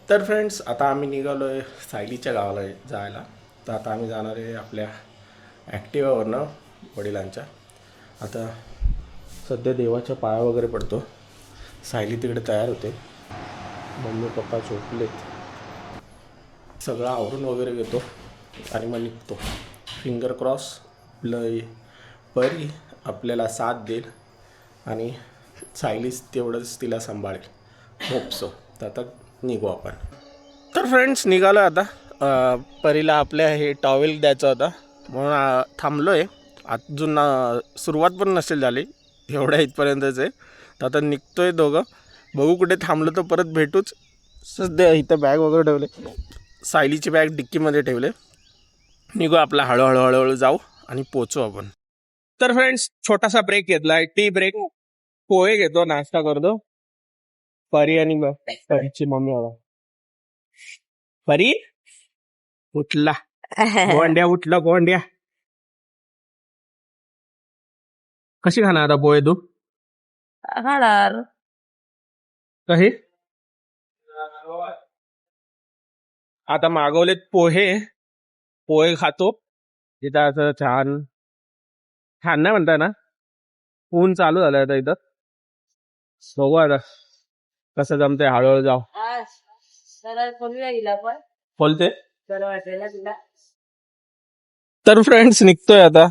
तर फ्रेंड्स, आता आम्ही निघालो आहे सायलीच्या गावाला जायला. तर आता आम्ही जाणार आहे आपल्या ॲक्टिवावरनं वडिलांच्या. आता सध्या देवाच्या पाया वगैरे पडतो. सायली तिकडे तयार होते, मम्मी पप्पा झोपलेत. सगळं आवरून वगैरे घेतो आणि मग निघतो. फिंगर क्रॉस, परी आपल्याला साथ देईल आणि सायलीच तेवढंच तिला सांभाळेल. होपसो. तर आता निघू आपण. तर फ्रेंड्स, निघालो आता. परीला आपल्या हे टॉवेल द्यायचा होता म्हणून थांबलो आहे. अजून सुरुवात पण नसेल झाली, एवढ्या इथपर्यंतच आहे. तर आता निघतो आहे दोघं. बघू कुठे थांबलो तर परत भेटूच. सध्या इथं बॅग वगैरे ठेवले, सायलीची बॅग डिक्कीमध्ये ठेवले. निघू आपला हळूहळू जाऊ आणि पोचू आपण. तर फ्रेंड्स, छोटासा ब्रेक घेतलाय, टी ब्रेक. पोहे घेतो, नाश्ता करतो. परी आणि परीची मम्मी हवा. परी उठला, गोंड्या उठला, गोंड्या. कशी खाणार आता पोहे तू? खाणार कशी? आता मागवलेत पोहे. पोहे खातो तिथं. असं छान छान नाही म्हणताय ना, ऊन चालू झालं आता इथं. बघू आता कसं जमतंय, हळूहळू जाऊ. बोलते. तर फ्रेंड्स, निघतोय आता.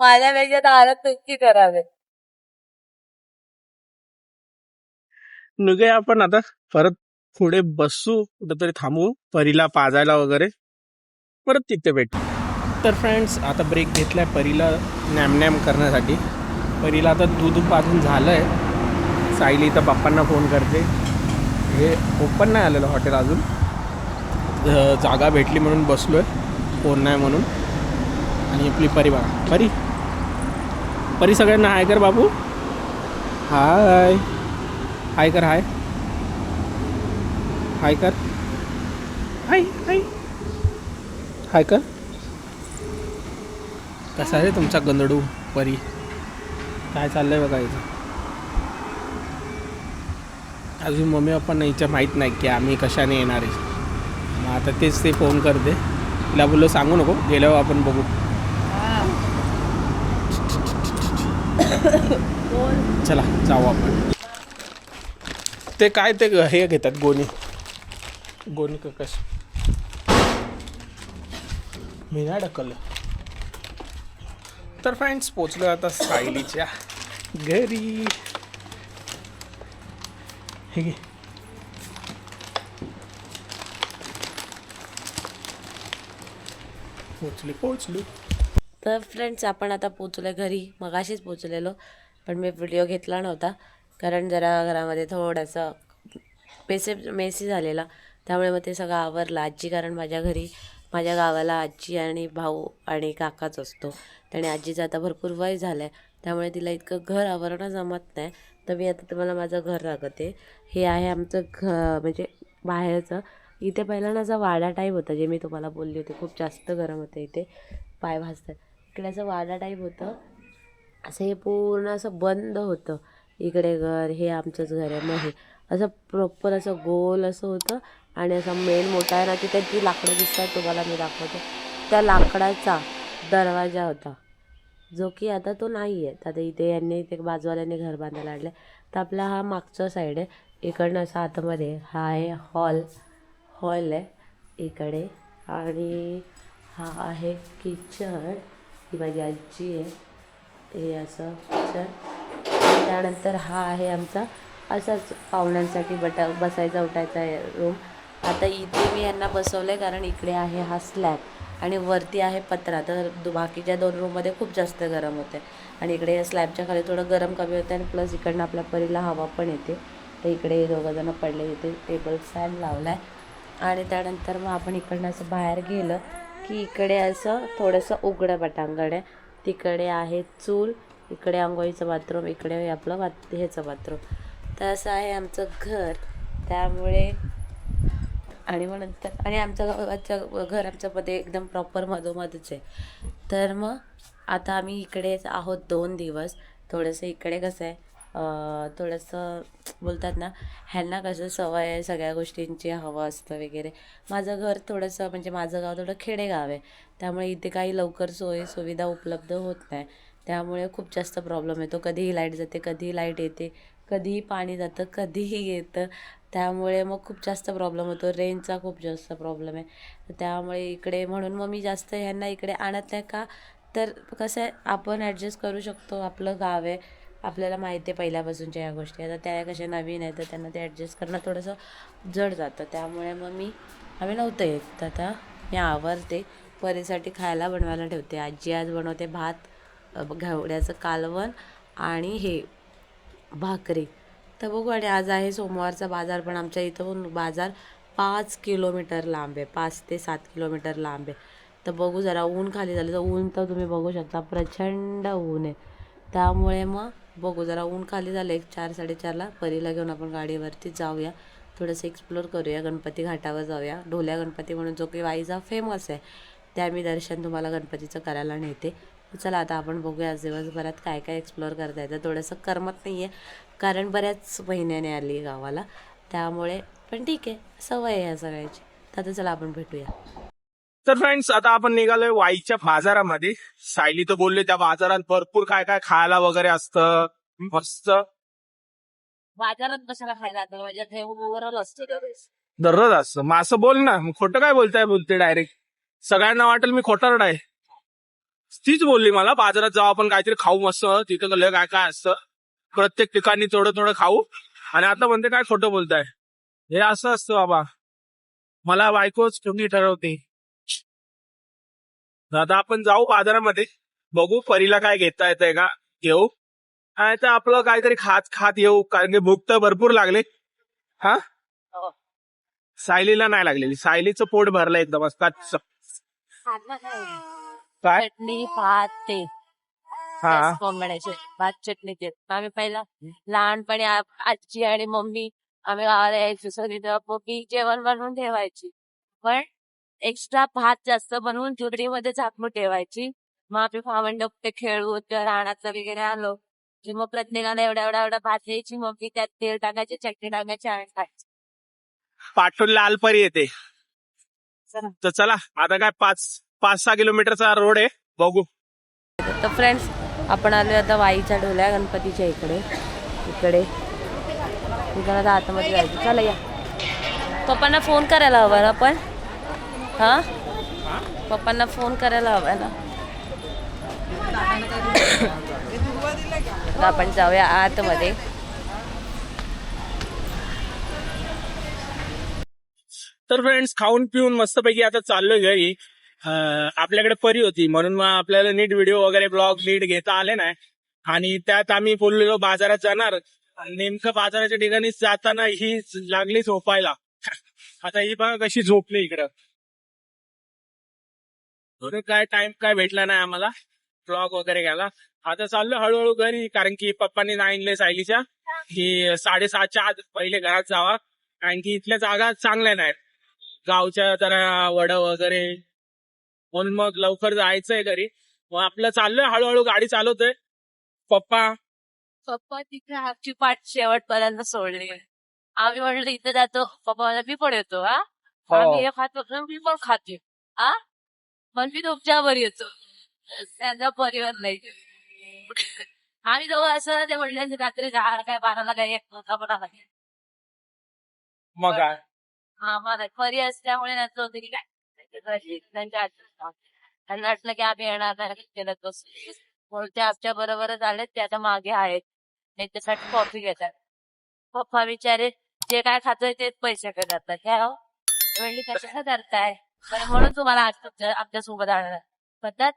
माझ्यापेक्षा दारात तुमची करावे. निघूया आपण आता. परत पुढे बसू, कुठेतरी थांबू परीला पाजायला वगैरे, परत तिथे भेटू. तर फ्रेंड्स, आता ब्रेक घेतलाय परीला नॅम करण्यासाठी. परीला आता दूध पाजून झालंय. सायली इथं बाप्पांना फोन करते. हे ओपन नाही आलेलं हॉटेल अजून. जागा भेटली म्हणून बसलोय, फोन नाही म्हणून. आणि आपली परी बघा, परी सगळ्यांना हाय कर बाबू. हाय हाय कर, हाय हाय कर, हाय हाय हाय कर. कसा आहे तुमचा गंधडू परी? काय चाललंय बघा इथं. अजून मम्मी पप्पांना हिच्या माहीत नाही की आम्ही कशाने येणार आहे. मग आता तेच ते फोन करते. तिला बोललो सांगू नको, गेल्यावर आपण बघू. चला जाऊ आपण. ते काय ते हे घेतात, गोणी कश. मी नाही ढकललं. तर फ्रेंड्स, पोचलो आता सायलीच्या घरी. हे घे. पोचलो. तर फ्रेंड्स, आपण आता पोचलो घरी. मगाशीच पोचलेलो, पण मी व्हिडिओ घेतला नव्हता कारण जरा घरामध्ये थोडंसं मेसी झालेला. त्यामुळे मग ते सगळं आवरलं. आजी, कारण माझ्या गावाला आजी आणि भाऊ आणि काकाच असतो. त्याने आजीचं आता भरपूर वय झालं आहे, त्यामुळे तिला इतकं घर आवरणं जमत नाही. तर मी आता तुम्हाला माझं घर दाखवते. हे आहे आमचं म्हणजे बाहेरचं. इथे पहिला असा वाडा टाईप होता, जे मी तुम्हाला बोलली होती. खूप जास्त गरम होतं इथे, पाय भाजतात. इकडे असं वाडा टाईप होतं. असं हे पूर्ण असं बंद होतं. इकडे घर, हे आमचंच घर आहे. मग हे असं प्रॉपर असं गोल असं होतं. आणि असा मेन मोठा आहे ना, तिथे ती लाकडं दिसतात तुम्हाला, मी दाखवते. त्या लाकडाचा दरवाजा होता, जो की आता तो नाही आहे. आता इथे यांनी ते बाजूवाल्यांनी घर बांधायला आणलं. तर आपला हा मागचा साईड आहे. इकडनं असं आतमध्ये हा आहे हॉल आहे इकडे. आणि हा आहे किचन. ही माझी आजी आहे. हे असं किचन. त्यानंतर हा आहे आमचा असाच पाहुण्यांसाठी बसायचा उठायचा रूम. आता इथे मी यांना बसवलं आहे कारण इकडे आहे हा स्लॅब आणि वरती आहे पत्रा. तर बाकीच्या 2 रूममध्ये खूप जास्त गरम होते आणि इकडे या स्लॅबच्या खाली थोडं गरम कमी होतं. आणि प्लस इकडनं आपल्या परीला हवा पण येते. तर इकडे हे 2 जण पडले. इथे टेबल फॅन लावला आहे. आणि त्यानंतर मग आपण इकडनं असं बाहेर गेलं की इकडे असं थोडंसं उघडं पटांगण आहे. तिकडे आहे चूल, इकडे आंघोळीचं बाथरूम, इकडे आपलं ह्याचं बाथरूम. तर असं आहे आमचं घर. त्यामुळे आणि मग नंतर आणि आमचं घर आमच्यामध्ये एकदम प्रॉपर मधोमधच आहे. तर मग आता आम्ही इकडेच आहोत 2 दिवस. थोडंसं इकडे कसं आहे, थोडंसं बोलतात ना, ह्यांना कसं सवय आहे सगळ्या गोष्टींची, हवं असतं वगैरे. माझं घर थोडंसं म्हणजे माझं गाव थोडं खेडेगाव आहे, त्यामुळे इथे काही लवकर सोयी सुविधा उपलब्ध होत नाही. त्यामुळे खूप जास्त प्रॉब्लेम येतो. कधीही लाईट जाते, कधीही लाईट येते, कधीही पाणी जातं, कधीही येतं. त्यामुळे मग खूप जास्त प्रॉब्लेम होतो. रेंजचा खूप जास्त प्रॉब्लेम आहे. तर त्यामुळे इकडे म्हणून मग मी जास्त ह्यांना इकडे आणत नाही. का तर कसं आहे, आपण ॲडजस्ट करू शकतो. आपलं गाव आहे, आपल्याला माहिती आहे पहिल्यापासूनच्या ह्या गोष्टी. आता त्या कशा नवीन आहे तर त्यांना ते ॲडजस्ट करणं थोडंसं जड जातं. त्यामुळे मग आम्ही नव्हतं येत. तर आता मी आवरते, परीसाठी खायला बनवायला ठेवते. आजी आज बनवते भात, घेवड्याचं कालवण आणि हे भाकरी. तर बघू. आणि आज आहे सोमवारचा बाजार, पण आमच्या इथं बाजार 5 किलोमीटर लांब आहे, 5 ते 7 किलोमीटर लांब आहे. तर बघू जरा ऊन खाली झालं तर, ऊन तर तुम्ही बघू शकता प्रचंड ऊन आहे. त्यामुळे मग बघू जरा ऊन खाली झालं एक 4-4:30ला, परीला घेऊन आपण गाडीवरती जाऊया, थोडंसं एक्सप्लोर करूया, गणपती घाटावर जाऊया. ढोल्या गणपती म्हणून जो की वाईचा फेमस आहे, त्या मी दर्शन तुम्हाला गणपतीचं करायला नेते. तर चला आता आपण बघूया आज दिवसभरात काय काय एक्सप्लोअर करता येतं. थोडंसं करमत नाही आहे, कारण बऱ्याच महिन्याने आली आहे गावाला, त्यामुळे. पण ठीक आहे, सवय आहे ह्या सगळ्याची. तर आता चला आपण भेटूया. तर फ्रेंड्स, आता आपण निघालोय वाईच्या बाजारामध्ये. सायली तर बोलले त्या बाजारात भरपूर काय काय खायला वगैरे असतं, मस्त. बाजारात कशाला खायला ओव्हरऑल असतो दररोज असतं मग असं बोल ना, मग खोटं काय बोलते डायरेक्ट. सगळ्यांना वाटेल मी खोटारड आहे. तीच बोलली मला बाजारात जाऊ आपण, काहीतरी खाऊ मस्त, तिथं लय काय काय असतं, प्रत्येक ठिकाणी थोडं थोडं खाऊ. आणि आता म्हणते काय खोटं बोलताय. हे असं असतं बाबा, मला बायकोच तुम्ही ठरवते. आता आपण जाऊ बाजारामध्ये, बघू परीला काय घेता येतंय का, घेऊ. आणि तर आपलं काहीतरी खात खात येऊ, कारण की भूक तर भरपूर लागली. हा, सायलीला नाही लागलेली, सायलीचं पोट भरलं एकदम कच्च. काय चटणी भात ते हा कॉम्बिनेशन, भात चटणी ते. आम्ही पहिला लहानपणी आजी आणि मम्मी, आम्ही गावाला यायचो सगळी, तेव्हा मम्मी जेवण बनवून ठेवायची, पण एक्स्ट्रा भात जास्त बनवून मध्ये झाकून ठेवायची. मग आम्ही भावंड ते खेळू किंवा रानातलं वगैरे आलो की मग प्रत्येकाला एवढा एवढा एवढा भात द्यायची. मम्मी त्यात तेल टाकायचे, चटणी टाकायची आणि खायची. पाठून लालपरी येते. तर चला आता काय 5-6 किलोमीटरचा रोड आहे, बघू. तर फ्रेंड्स, आपण आलोय आता वाईच्या ढोल्या गणपतीच्या इकडे इकडे आतमध्ये जायचं. चला या. पप्पांना फोन करायला हवा ना आपण. हा, पप्पांना फोन करायला हवा ना. तर आपण जाऊया आतमध्ये. तर फ्रेंड्स, खाऊन पिऊन मस्तपैकी आता चाललोय घरी. आपल्याकडे परी होती म्हणून मग आपल्याला नीट व्हिडिओ वगैरे ब्लॉग नीट घेता आले नाही. आणि त्यात आम्ही बोललेलो बाजारात जाणार, नेमकं बाजाराच्या ठिकाणी जाताना ही लागली झोपायला. आता ही बघा कशी झोपली इकडं. काय टाइम काय भेटला नाही आम्हाला ब्लॉग वगैरे घ्यायला. आता चाललो हळूहळू घरी, कारण की पप्पांनी सांगितले सायलीच्या की 7:30च्या आत पहिले घरात जावा, कारण की इथल्या जागा चांगल्या नाहीत, गावच्या जरा वड वगैरे, म्हणून मग लवकर जायचंय घरी. मग आपलं चाललोय हळूहळू, गाडी चालवतोय. पप्पा तिथे आमची पाठ शेवटपर्यंत सोडली. आम्ही म्हणलं इथे जातो, पप्पा मला मी पण येतो. हा, आम्ही हे खातो, मी पण खाते. हा, पण मी तुमच्यावर येतो, त्यांचा परिवार नाही. आम्ही दोघं असं ते म्हणले रात्री 10 काय 12ला काय 1 पण मग काय हा, मला परी असल्यामुळे त्यांचं होतं की काय त्यांच्या त्यांना वाटलं की आम्ही येणार नाही केलं बसू, म्हणून ते आमच्या बरोबरच आले. ते आता मागे आहेत, त्यांच्यासाठी कॉफी घेतात. पप्पा बिचारे जे काय खातोय तेच पैसे जातात. काय हो म्हणली कशाला करताय, म्हणून तुम्हाला आज आमच्या सोबत आणणार म्हणतात.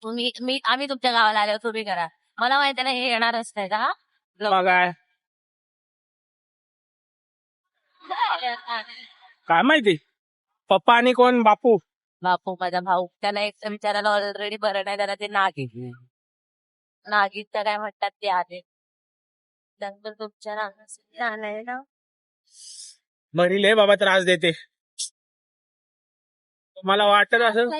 आम्ही तुमच्या गावाला आल्यावर तुम्ही करा. मला माहिती ना हे येणारच नाही का. मग काय माहिती. पप्पा आणि कोण बापू. बापू माझा भाऊ, त्याला एक विचारायला ऑलरेडी बरं नाही, त्याला ते नागीत तर काय म्हणतात ते आले. त्यानंतर तुमच्या राहणार ना बरी लय बाबा त्रास देते. मला वाटत असं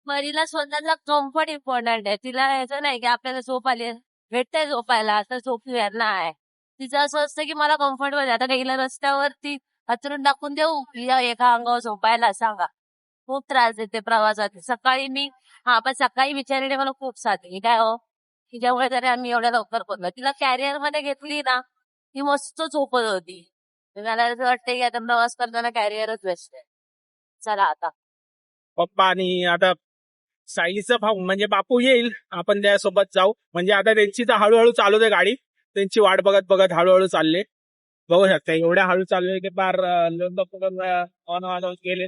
परीला स्वतःला कम्फर्ट इम्पॉर्टंट आहे. तिला याचं नाही की आपल्याला झोप आली भेटते झोपायला आता झोपूया नाही. तिचं असं असतं की मला कम्फर्ट मध्ये आता गेल्या रस्त्यावरती अंथरून टाकून देऊ या एका अंगावर झोपायला सांगा. खूप त्रास देते प्रवासात. सकाळी मी पण सकाळी बिचारीने मला खूप साथ दिली काय हो. तिच्यामुळे तरी आम्ही एवढ्या लवकर पोहोचलो. तिला कॅरियर मध्ये घेतली ना ती मस्त झोपत होती. मला असं वाटतं की आता प्रवास करताना कॅरियरच बेस्ट आहे. चला आता पप्पा आणि आता सायलीचा भाऊ म्हणजे बापू येईल, आपण त्यासोबत जाऊ. म्हणजे आता त्यांची तर हळूहळू चालू आहे गाडी, त्यांची वाट बघत बघत हळूहळू चालले. बघू शकता एवढ्या हळू चालले की फार ऑन ऑन गेले.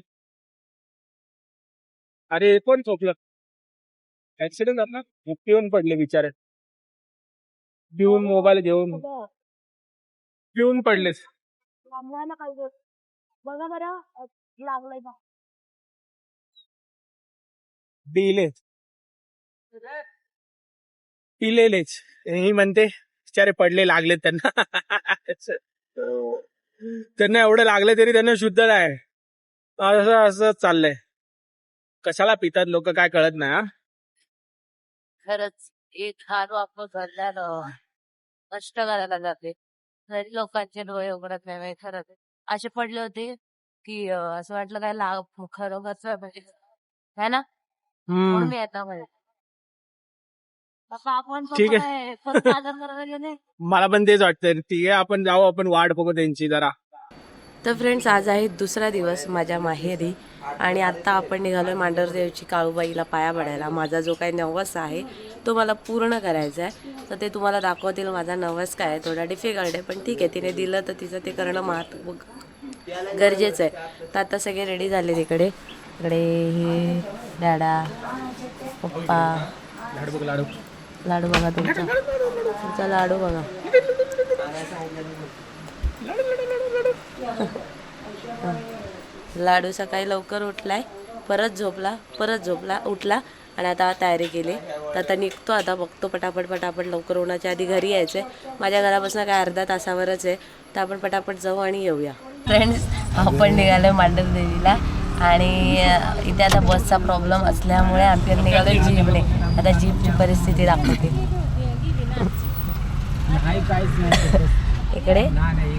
अरे कोण झोपलं? ऍक्सिडेंट झाला, पिऊन पडले बिचारे, पिऊन मोबाईल घेऊन पिऊन पडलेच. बघा बरं लागलंय बा. पिले पिलेलेच ही म्हणते बिचारे पडले लागले त्यांना. त्यांना एवढं लागलं तरी त्यांना शुद्ध आहे. असं असं चाललंय. कशाला पितात लोक काय कळत नाही. हा खरंच एक हार आपण घरल्यानं कष्ट करायला जाते तरी लोकांचे डोळे उघडत नाही बाई. खरंच असे पडले होते की असं वाटलं काय खरोखरच म्हणजे है ना म्हणून मी आता म्हणजे बाबा आपण ठीक पप्पा आहे. काय परत आजार करायला गेले. मला पण तेच वाटतं. ठीक आहे आपण जाऊ, आपण वाट बघू त्यांची जरा. तर फ्रेंड्स आज आहे दुसरा दिवस माझ्या माहेरी आणि आत्ता आपण निघालोय मांढरदेवची काळूबाईला पाया पडायला. माझा जो काही नवस आहे तो मला पूर्ण करायचा आहे. तर ते तुम्हाला दाखवतील माझा नवस काय आहे. थोडा डिफिकल्ट आहे पण ठीक आहे, तिने दिलं तर तिचं ते करणं गरजेचं आहे. तर आता सगळे रेडी झाले. तिकडे हे डॅडा पप्पा लाडू लाडू बघा तुमचा लाडू बघा. लाडू सकाळी लवकर उठलाय, परत झोपला उठला आणि आता तयारी केली. तर आता निघतो. आता बघतो पटापट लवकर होण्याच्या आधी घरी यायचंय. माझ्या घरापासून काय अर्धा तासावरच आहे. तर आपण पटापट जाऊ आणि येऊया. फ्रेंड्स आपण निघालो मांढरदेवीला आणि इथे आता बसचा प्रॉब्लेम असल्यामुळे आम्ही निघालो जीपने. आता जीपची परिस्थिती दाखवते. इकडे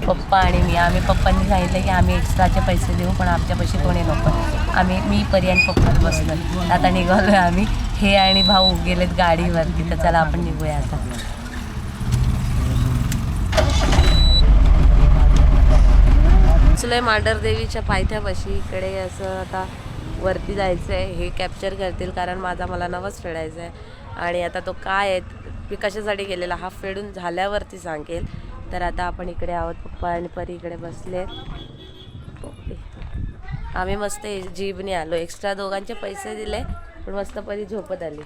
पप्पा आणि आम्ही पप्पांनी सांगितलं की आम्ही एक्स्ट्राचे पैसे देऊ पण आमच्यापाशी कोणी नको. मी पर्यंत पप्पात बसलो. आता निघालोय आम्ही. हे आणि भाऊ गेलेत गाडीवरती. तर चला आपण निघूया आता. मांढरदेवीच्या पायथ्यापाशी इकडे असं आता वरती जायचं आहे. हे कॅप्चर करतील कारण मला नवस फेडायचा आहे. आणि आता तो काय आहे मी कशासाठी गेलेला हा फेडून झाल्यावरती सांगेल. तर आता आपण इकडे आहोत. पप्पा आणि परी इकडे बसले. आम्ही मस्त जीभने आलो. एक्स्ट्रा दोघांचे पैसे दिले पण मस्त परी झोपत आली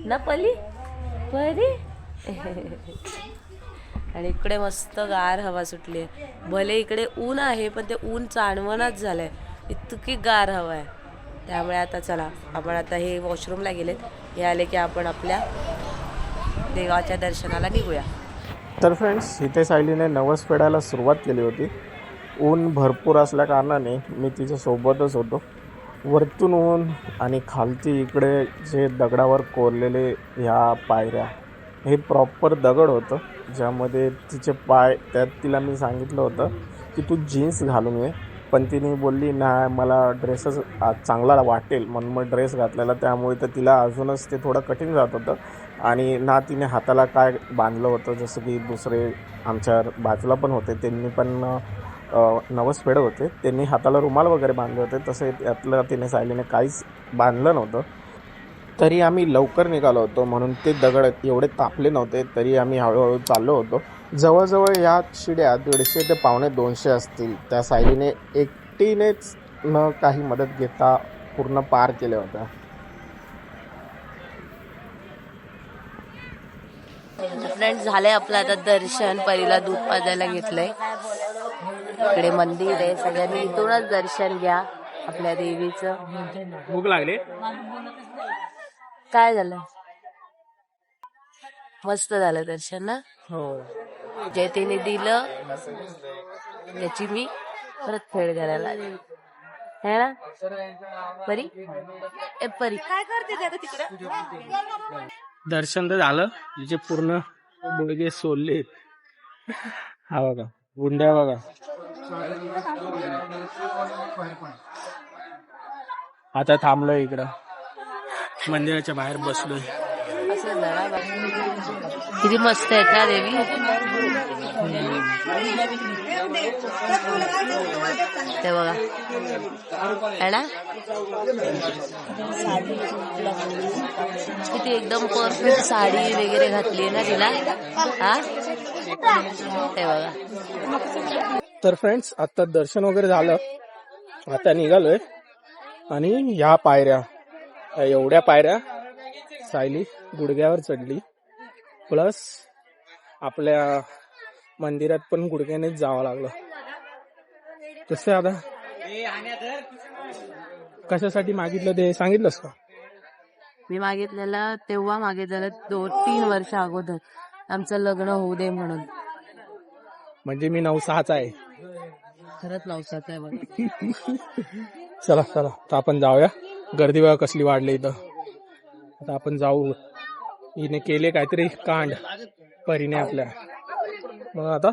ना परी. आणि इकडे मस्त गार हवा सुटली आहे. भले इकडे ऊन आहे पण ते ऊन चाणवणच झालं आहे. इतकी गार हवा आहे. त्यामुळे आता चला आपण आता हे वॉशरूमला गेलेत. हे आले की आपण आपल्या देवाच्या दर्शनाला निघूया. तर फ्रेंड्स इथे सायलीने नवस फेडायला सुरुवात केली होती. ऊन भरपूर असल्या कारणाने मी तिच्यासोबतच होतो. वरतून ऊन आणि खालती इकडे जे दगडावर कोरलेले ह्या पायऱ्या हे प्रॉपर दगड होतं ज्यामध्ये तिचे पाय. त्यात तिला मी सांगितलं होतं की तू जीन्स घालून ये पण तिने बोलली नाही मला ड्रेसच चांगला वाटेल म्हणून मग ड्रेस घातलेला. त्यामुळे तर तिला अजूनच ते थोडं कठीण जात होतं. आणि ना तिने हाताला काय बांधलं होतं जसं की दुसरे आमच्या बाजूला पण होते त्यांनी पण नवस फेडत होते. त्यांनी हाताला रुमाल वगैरे बांधले होते. तसे त्यातलं तिने सायलीने काहीच बांधलं नव्हतं. तरी आम्ही लवकर निघालो होतो म्हणून ते दगड एवढे तापले नव्हते. तरी आम्ही हळूहळू चाललो होतो. जवळजवळ या शिड्या 150 ते 150 असतील. त्या सायलीने एकटीनेच न काही मदत घेता पूर्ण पार केल्या होत्या. फ्रेंड्स झालंय आपलं आता दर्शन. परीला दूध पाजायला घेतलंय. इकडे मंदिर आहे. सगळ्यांनी इथूनच दर्शन घ्या आपल्या देवीचं. भूक लागली. काय झालं मस्त झालं दर्शन ना. हो जे तिने दिलं त्याची मी परत फेड करायला आली. है ना परी ए परी दर्शन तर झालं, तिचे पूर्ण गुडघे सोलले. हा बघा गुंड्या बघा. आता थांबलोय इकडं मंदिराच्या बाहेर बसलोय. असं जरा बघ. किती मस्त आहेत ना देवी. ते बघा है ना किती एकदम परफेक्ट साडी वगैरे घातली ना तिला. हा ते बघा. तर फ्रेंड्स आता दर्शन वगैरे झालं, आता निघालोय आणि ह्या पायऱ्या, एवढ्या पायऱ्या सायली गुडघ्यावर चढली. प्लस आपल्या मंदिरात पण गुडघ्यानेच जावं लागलं. तसं आता कशासाठी मागितलं ते सांगितलंस का? मी मागितलेलं तेव्हा मागितलेलं 2-3 वर्ष अगोदर आमचं लग्न होऊ दे म्हणून. म्हणजे मी 9/6चा आहे. खरंच नवसाचं आहे बघा. चला चला तर आपण जाऊया. गर्दी बघा कसली वाढली इथं. आता आपण जाऊ. हिने केले काहीतरी कांड परीने आपल्या. मग आता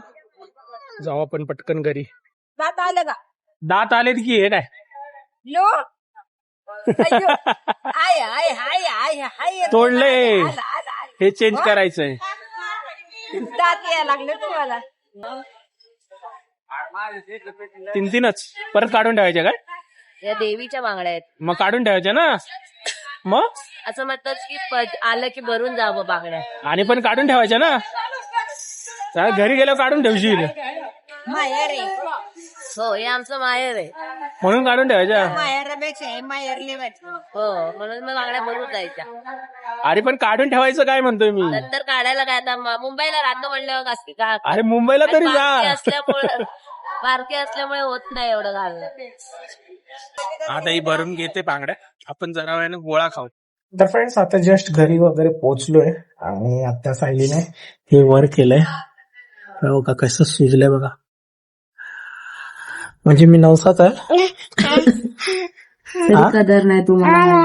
जाऊ आपण पटकन घरी. दात आलं का? दात आलेत की हे काय? लो अय्यो. आय आय हाय हाय हाय तोडले. आलं, आलं, आलं. हे चेंज करायचंय. दात यायला लागले तुम्हाला. 3-3च परत काढून ठेवायच्या काय? या देवीच्या बांगड्या आहेत. मग काढून ठेवायच्या ना. मग असं म्हणतात की आलं की भरून जावं बांगड्या. आणि पण काढून ठेवायच्या ना. चला, घरी गेल्यावर काढून ठेवशील माहेर आहे. हो हे आमचं माहेर आहे. म्हणून काढून ठेवायच्या. माहेरपेक्षा माहेर लेवायचं. हो म्हणून मग बांगड्या भरून जायच्या. अरे पण काढून ठेवायचं काय म्हणतोय मी. नंतर काढायला काय आता मुंबईला राहतो म्हणल्यावर कसं का अरे मुंबईला तरी पारखी जा. असल्यामुळे पारखी असल्यामुळे होत नाही एवढं घालणं. आता ही भरून घेते बांगड्या. आपण जरा वेळाने गोळा खाऊ. तर फ्रेंड्स आता जस्ट घरी वगैरे पोहोचलोय आणि आता सायलीने हे वर केलंय बघा कसं सुजलंय बघा. म्हणजे मी 9/6चा आहे. कदर नाही तुम्हाला.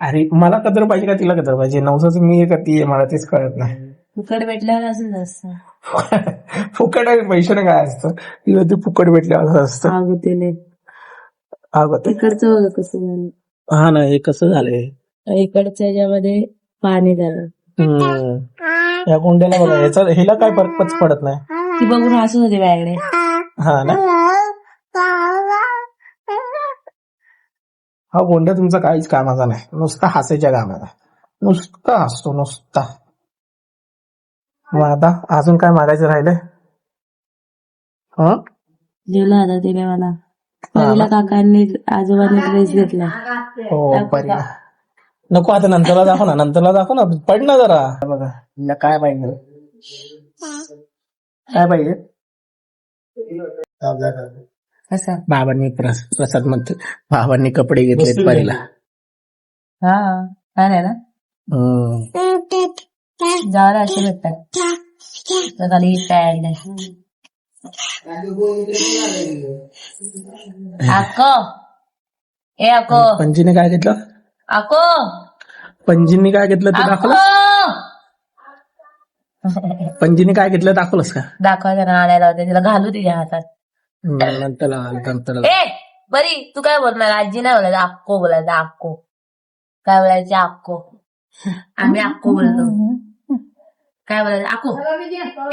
अरे मला कदर पाहिजे का तिला कदर पाहिजे? 9/6चं मी आहे का ती आहे मला तेच कळत नाही. फुकट भेटल्यावर असंच असतं. फुकट आहे पैशाने काय असतं? तिला ते फुकट भेटले असं असतं. अगोदर अगं इकडचं बघा कसं झालं. हा ना हे कसं झालंय. इकडच्या ह्याच्यामध्ये पाणी झालं. या कोंड्याला बघा याचा हिला काय फरकच पडत नाही. ती बघून हसून होती माझ्याकडे. हा ना हा गोंड्या तुमचा काहीच कामाचा नाही. नुसता हसायच्या कामाचा. नुसता हसतो नुसता. मग आता अजून काय मागायचं राहिलंय? दिला आता तिने मला. पहिला काकांनी आजोबांनी ड्रेस घेतला. हो पर्या नको आता नंतरला दाखव ना. नंतरला दाखव ना. पड ना जरा. बघा हिला काय पाहिजे? काय पाहिजे? असं बाबांनी प्रसाद म्हणतो. बाबांनी कपडे घेतलेत परीला. हा छान आहे ना. जायला असे भेटतात. खाली पॅड अक्को ए अक्को पंजीने काय घेतलं? अक्को पंजींनी काय घेतलं ते दाखवलं? पंजीने काय घेतलं दाखवलंस का? दाखवायचं ना आणायला होते तिला घालू तिच्या हातात. नंतर ए बरी तू काय बोलणार? आजी नाही बोलायचं अक्को बोलायचं. अक्को काय बोलायचं? अक्को. आम्ही अक्को बोलतो. काय बोलायचं? अक्को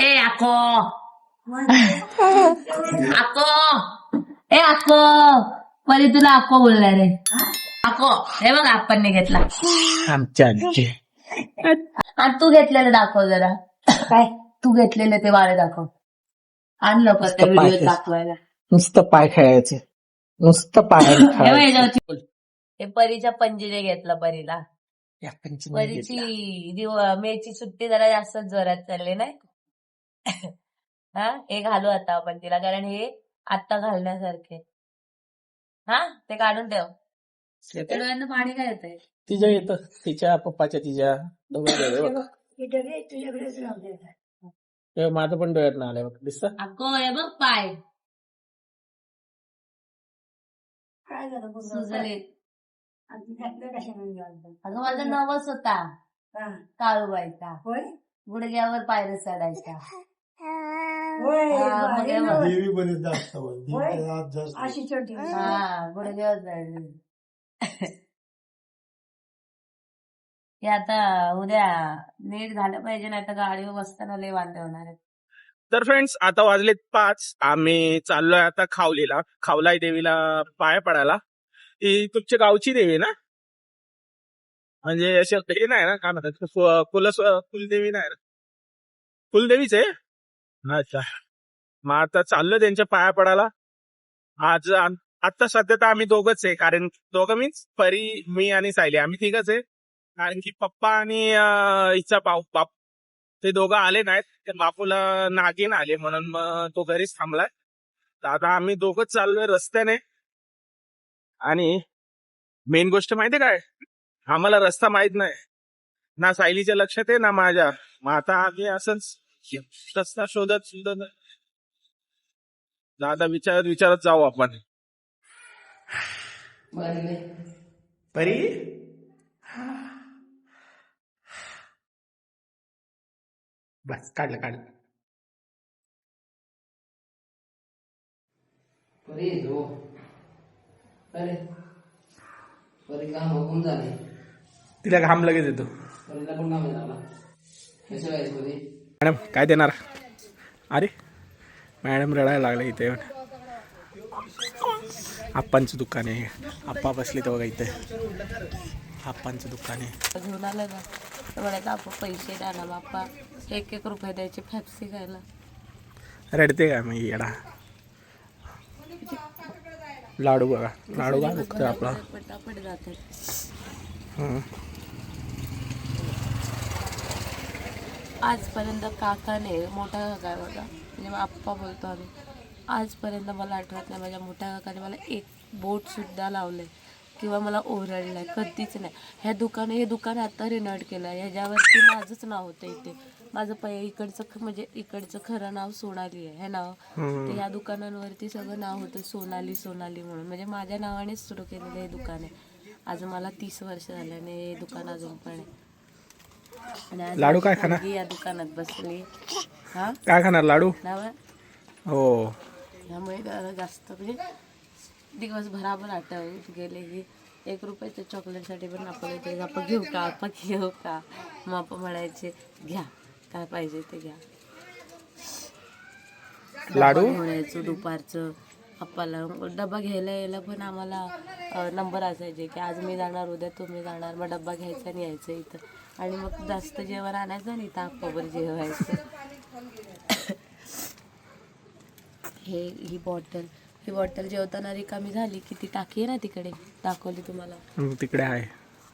ए अक्को अक्को ए अक्को. परी तुला अक्को बोलणार रे. अक्को हे बघ आपण घेतला आमच्या आजी. आणि तू घेतलेलं दाखव जरा. काय तू घेतलेलं ते वाळे दाखव. आणलं पण त्या व्हिडिओ दाखवायला. नुसतं पाय खेळायचे. नुसतं पाय खेळायचे. हे परीच्या पंजीने घेतलं परीला. या पंजीने परीची मेची सुट्टी जरा जास्त जोरात चालली नाही. हा हे घालू आता आपण तिला कारण हे आत्ता घालण्यासारखे. हा ते काढून ठेव. घेतलं. डोळ्यांना पाणी काय येतंय? तिच्या येतं. तिच्या पप्पाच्या तिच्या दोघांच्या. माझं पण डोळ्यात ना आलंय बघ. दिसत अक्को हे बघ पाय. काय झालं सुजले. कशा अगं माझा नवस होता काळूबाईचा, होय गुडघ्यावर पायऱ्या चढायचा. होय हा, मग भारी हे नवस. बघ. देवी बरेच जास्त होय? जास्त अशी छोटी हा, गुडघ्यावर चढली. हे आता उद्या नीट झालं पाहिजे, नाही तर गाडीवर बसताना लय वांदे होणार आहेत. तर फ्रेंड्स आता वाजलेत 5. आम्ही चाललोय आता खावलीला, खावलाई देवीला पाया पडायला. ही तुमच्या गावची देवी ना? म्हणजे असे हे नाही ना, काय म्हणतात कुलदेवी नाही ना? कुलदेवीच आहे. अच्छा, मग आता चाललोय त्यांच्या पाया पडायला. आता सध्या तर आम्ही दोघंच आहे, कारण दोघं मीन्स परी, मी आणि सायली, आम्ही तिघच आहे. कारण की पप्पा आणि हिचा बाप ते दोघं आले नाहीत. त्या बापूला नागिन आले म्हणून मग तो घरीच थांबलाय. तर आता आम्ही दोघंच चाललोय रस्त्याने. आणि मेन गोष्ट माहितीये काय, आम्हाला रस्ता माहित नाही ना, सायलीच्या लक्षात आहे ना माझ्या. मग आता आम्ही असंच रस्ता शोधत दादा विचारत जाऊ आपण. परी बस काढलं. तिला घाम लगेच येतो. मॅडम काय देणार? अरे मॅडम रडायला लागले इथे. आप्पांचं दुकान आहे. आप्पा बसले तर बघा इथे आप्पांचं दुकान आहे. घेऊन आलं ना तर म्हणायचं आपण पैसे द्या ना बाप्पा, 1-1 रुपये द्यायचे फॅप्सी खायला. रडते काय मग येडा? लाडू बघा, लाडू का दुखतोय आपला. पटापट जातात. आजपर्यंत काकाने, मोठा काका बघा, म्हणजे आप्पा बोलतो आम्ही, आजपर्यंत मला आठवत नाही माझ्या मोठ्या काकाने मला एक बोट सुद्धा लावलंय किंवा मला ओरडलाय, कधीच नाही. हे दुकान आता रिनोव्हेट केलं. ह्याच्यावरती माझंच नाव होतं इथे. माझं म्हणजे इकडचं खरं नाव सोनाली आहे, हे नाव. तर ह्या दुकानांवरती सगळं नाव होतं सोनाली म्हणून. म्हणजे माझ्या नावानेच सुरू केलेलं हे दुकान आहे. आज मला 30 वर्ष झाल्याने हे दुकान अजून पण आहे. आणि आज लाडू काय खाणार? या दुकानात बसली. हा काय खाणार? लाडू? नाव हो. त्यामुळे जरा जास्त म्हणजे दिवसभराभर आठवत गेले की 1 रुपयाच्या चॉकलेटसाठी पण आपण घेऊ का. मग आपण म्हणायचे घ्या, काय पाहिजे ते घ्या. लाडू म्हणायचो दुपारचं आप्पाला. डबा घ्यायला यायला पण आम्हाला नंबर असायचे की आज मी जाणार, उद्या तुम्ही जाणार. मग डबा घ्यायचा आणि यायचं इथं. आणि मग जास्त जेवण आणायचं आणि इथं आप्पावर जेवायचं. ही बॉटल जेवताना रिकामी झाली की ती टाकी आहे ना तिकडे, दाखवली तुम्हाला, तिकडे आहे.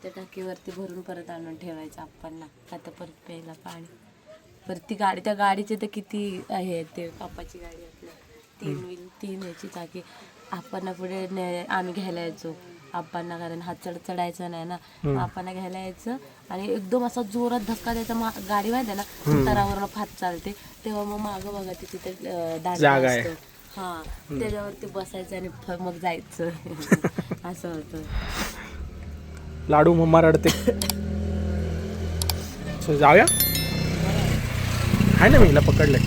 त्या टाकीवरती भरून परत आणून ठेवायचं आप्पांना, आता परत प्यायला पाणी. परत ती गाडी, त्या गाडीचे तर किती आहे, ते पापाची गाडी आपल्या 3 ह्याची टाकी. आप्पांना पुढे आम्ही घ्यायला यायचो आप्पांना, कारण हात चढायचं नाही ना. आप्पांना घ्यायला यायचं आणि एकदम असा जोरात धक्का द्यायचा. गाडी माहिती आहे ना उतारावरून फात चालते, तेव्हा मग मागं बघा तिथे दांडा असतो, हा, त्याच्यावरती बसायचं आणि मग जायचं. असं होतं. लाडू मम्मा रडते. जाऊया, आहे ना मी हिला पकडलंय.